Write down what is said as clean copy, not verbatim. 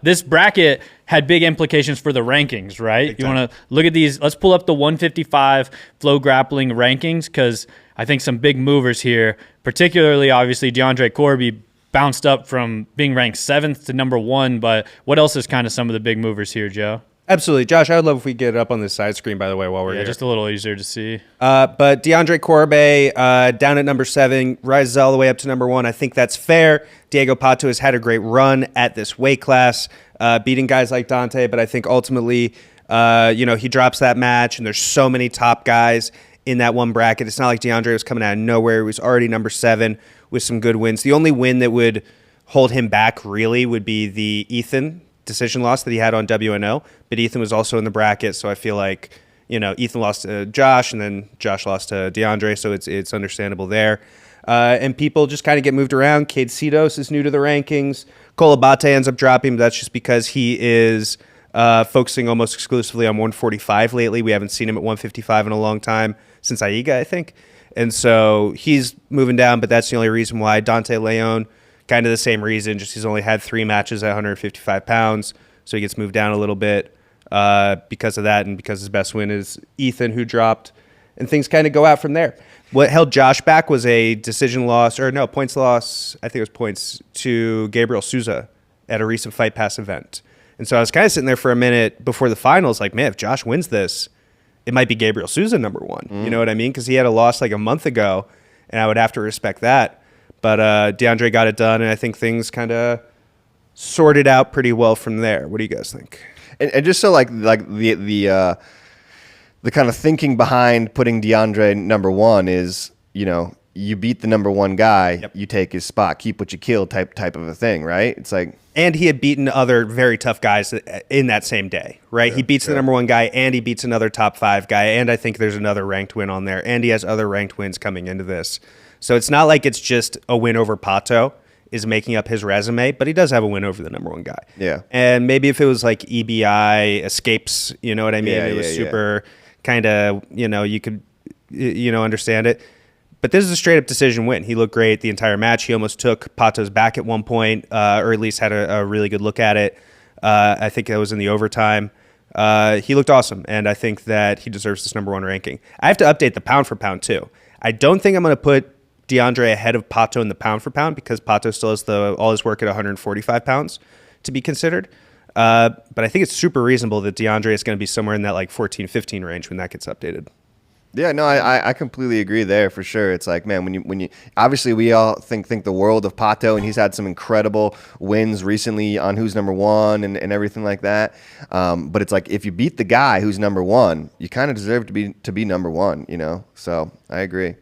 This bracket had big implications for the rankings, right? Big You time. want to look at these. Let's pull up the 155 FloGrappling rankings because I think some big movers here, particularly obviously DeAndre Corby bounced up from being ranked 7th to number 1. But what else is kind of some of the big movers here, Joe? Absolutely. Josh, I would love if we get it up on this side screen, by the way, while we're Yeah, here. just a little easier to see. But DeAndre Corbe down at number 7, rises all the way up to number 1. I think that's fair. Diego Pato has had a great run at this weight class, beating guys like Dante, but I think ultimately, he drops that match, and there's so many top guys in that one bracket. It's not like DeAndre was coming out of nowhere. He was already number 7 with some good wins. The only win that would hold him back really would be the Ethan decision loss that he had on WNO, but Ethan was also in the bracket, so I feel like Ethan lost to Josh, and then Josh lost to DeAndre, so it's understandable there. And people just kind of get moved around. Cade Cedos is new to the rankings. Cole Abate ends up dropping, but that's just because he is focusing almost exclusively on 145 lately. We haven't seen him at 155 in a long time, since Aiga, I think. And so he's moving down, but that's the only reason why. Dante Leon, kind of the same reason, just he's only had 3 matches at 155 pounds, so he gets moved down a little bit because of that, and because his best win is Ethan, who dropped, and things kind of go out from there. What held Josh back was a decision loss, or no, points loss, I think it was points, to Gabriel Souza at a recent Fight Pass event. And so I was kind of sitting there for a minute before the finals, like, man, if Josh wins this, it might be Gabriel Souza number 1. You know what I mean? Because he had a loss like a month ago, and I would have to respect that. But DeAndre got it done, and I think things kind of sorted out pretty well from there. What do you guys think? And just so like the kind of thinking behind putting DeAndre number 1 is, you beat the number 1 guy, you take his spot, keep what you kill type of a thing, right? It's like, and he had beaten other very tough guys in that same day, right? He beats the number 1 guy, and he beats another top 5 guy, and I think there's another ranked win on there, and he has other ranked wins coming into this. So it's not like it's just a win over Pato is making up his resume, but he does have a win over the number 1 guy. Yeah. And maybe if it was like EBI escapes, you know what I mean? Yeah, it was super kind of, you could, understand it. But this is a straight up decision win. He looked great the entire match. He almost took Pato's back at one point, or at least had a really good look at it. I think it was in the overtime. He looked awesome, and I think that he deserves this number 1 ranking. I have to update the pound for pound too. I don't think I'm going to put DeAndre ahead of Pato in the pound for pound because Pato still has all his work at 145 pounds to be considered. But I think it's super reasonable that DeAndre is going to be somewhere in that like 14, 15 range when that gets updated. Yeah, no, I completely agree there for sure. It's like, man, when you obviously we all think the world of Pato, and he's had some incredible wins recently on who's number 1 and everything like that. But it's like if you beat the guy who's number 1, you kind of deserve to be number 1, So I agree.